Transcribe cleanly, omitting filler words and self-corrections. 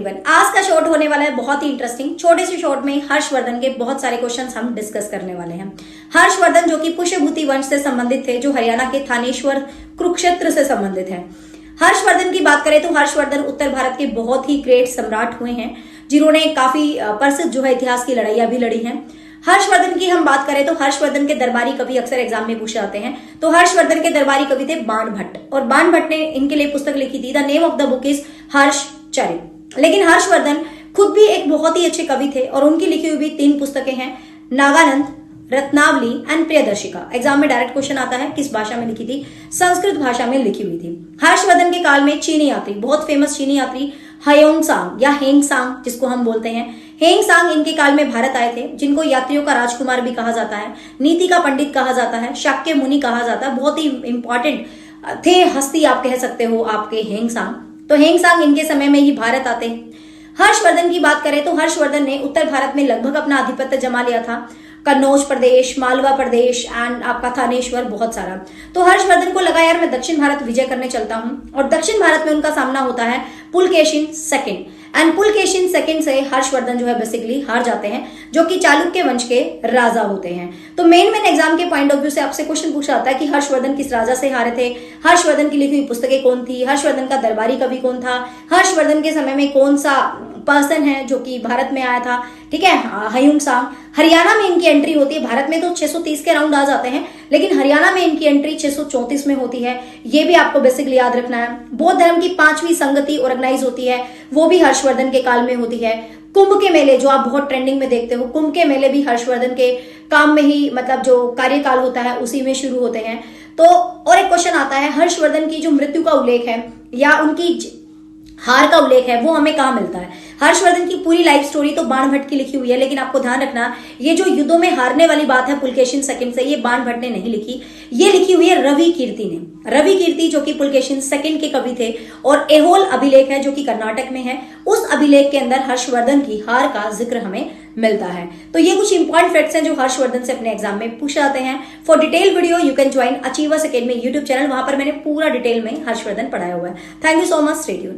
Everyone, आज का short होने वाला है बहुत ही इंटरेस्टिंग। छोटे से शॉर्ट में हर्षवर्धन के बहुत सारे क्वेश्चंस हम डिस्कस करने वाले हैं। हर्षवर्धन जो कि पुष्यभूति वंश से संबंधित थे, जो हरियाणा के थानेश्वर कुरुक्षेत्र से संबंधित है। हर्षवर्धन की बात करें तो हर्षवर्धन उत्तर भारत के बहुत ही ग्रेट सम्राट हुए हैं, जिन्होंने काफी प्रसिद्ध जो है इतिहास की लड़ाइयां भी लड़ी हैं। हर्षवर्धन की हम बात करें तो हर्षवर्धन के दरबारी कवि अक्सर एग्जाम में पूछे जाते हैं। तो हर्षवर्धन के दरबारी कवि थे बाण भट्ट, और बाण भट्ट ने इनके लिए पुस्तक लिखी थी। The name of the book is Harshacharita. लेकिन हर्षवर्धन खुद भी एक बहुत ही अच्छे कवि थे, और उनकी लिखी हुई भी 3 पुस्तकें हैं, नागानंद, रत्नावली एंड प्रियदर्शिका। एग्जाम में डायरेक्ट क्वेश्चन आता है किस भाषा में लिखी थी, संस्कृत भाषा में लिखी हुई थी। हर्षवर्धन के काल में चीनी यात्री, बहुत फेमस चीनी यात्री हयोंगसांग या हेंगसांग जिसको हम बोलते हैं, हेंगसांग इनके काल में भारत आए थे, जिनको यात्रियों का राजकुमार भी कहा जाता है, नीति का पंडित कहा जाता है, शाक्य मुनि कहा जाता है। बहुत ही इंपॉर्टेंट थे, हस्ती आप कह सकते हो आपके हेंगसांग। तो हेंगसांग इनके समय में ही भारत आते हैं। हर्षवर्धन की बात करें तो हर्षवर्धन ने उत्तर भारत में लगभग अपना आधिपत्य जमा लिया था। कन्नौज प्रदेश, मालवा प्रदेश एंड आपका थानेश्वर, बहुत सारा। तो हर्षवर्धन को लगा यार मैं दक्षिण भारत विजय करने चलता हूं, और दक्षिण भारत में उनका सामना होता है Pulakeshin second, and Pulakeshin second से हर्षवर्धन जो है बेसिकली हार जाते हैं, जो कि चालुक्य वंश के राजा होते हैं। तो मेन एग्जाम के पॉइंट ऑफ व्यू से आपसे क्वेश्चन पूछा जाता है कि हर्षवर्धन किस राजा से हारे थे, हर्षवर्धन की लिखी हुई पुस्तकें कौन थी, हर्षवर्धन का दरबारी कवि कौन था, हर्षवर्धन के समय में कौन सा पर्सन है जो कि भारत में आया था। ठीक है, हयूंगसांग। हरियाणा में इनकी एंट्री होती है। भारत में तो 630 के राउंड आ जाते हैं, लेकिन हरियाणा में इनकी एंट्री 634 में होती है। ये भी आपको बेसिकली याद रखना है। बौद्ध धर्म की 5वीं संगति ऑर्गेनाइज होती है, वो भी हर्षवर्धन के काल में होती है। कुंभ के मेले जो आप बहुत ट्रेंडिंग में देखते हो, कुंभ के मेले भी हर्षवर्धन के काम में ही, मतलब जो कार्यकाल होता है उसी में शुरू होते हैं। तो और एक क्वेश्चन आता है, हर्षवर्धन की जो मृत्यु का उल्लेख है या उनकी हार का उल्लेख है वो हमें कहां मिलता है। हर्षवर्धन की पूरी लाइफ स्टोरी तो बाण भट्ट की लिखी हुई है, लेकिन आपको ध्यान रखना ये जो युद्धों में हारने वाली बात है पुलकेशिन सेकंड से, ये बाण भट्ट ने नहीं लिखी, ये लिखी हुई है रवि कीर्ति ने। रवि कीर्ति जो कि पुलकेशिन सेकंड के कवि थे, और एहोल अभिलेख है जो कि कर्नाटक में है, उस अभिलेख के अंदर हर्षवर्धन की हार का जिक्र हमें मिलता है। तो ये कुछ इंपॉर्टेंट फैक्ट्स हैं जो हर्षवर्धन से अपने एग्जाम में पूछे जाते हैं। For detail video you can join achievers academy YouTube channel, वहां पर मैंने पूरा डिटेल में हर्षवर्धन पढ़ाया हुआ है। Thank you so much, stay tuned.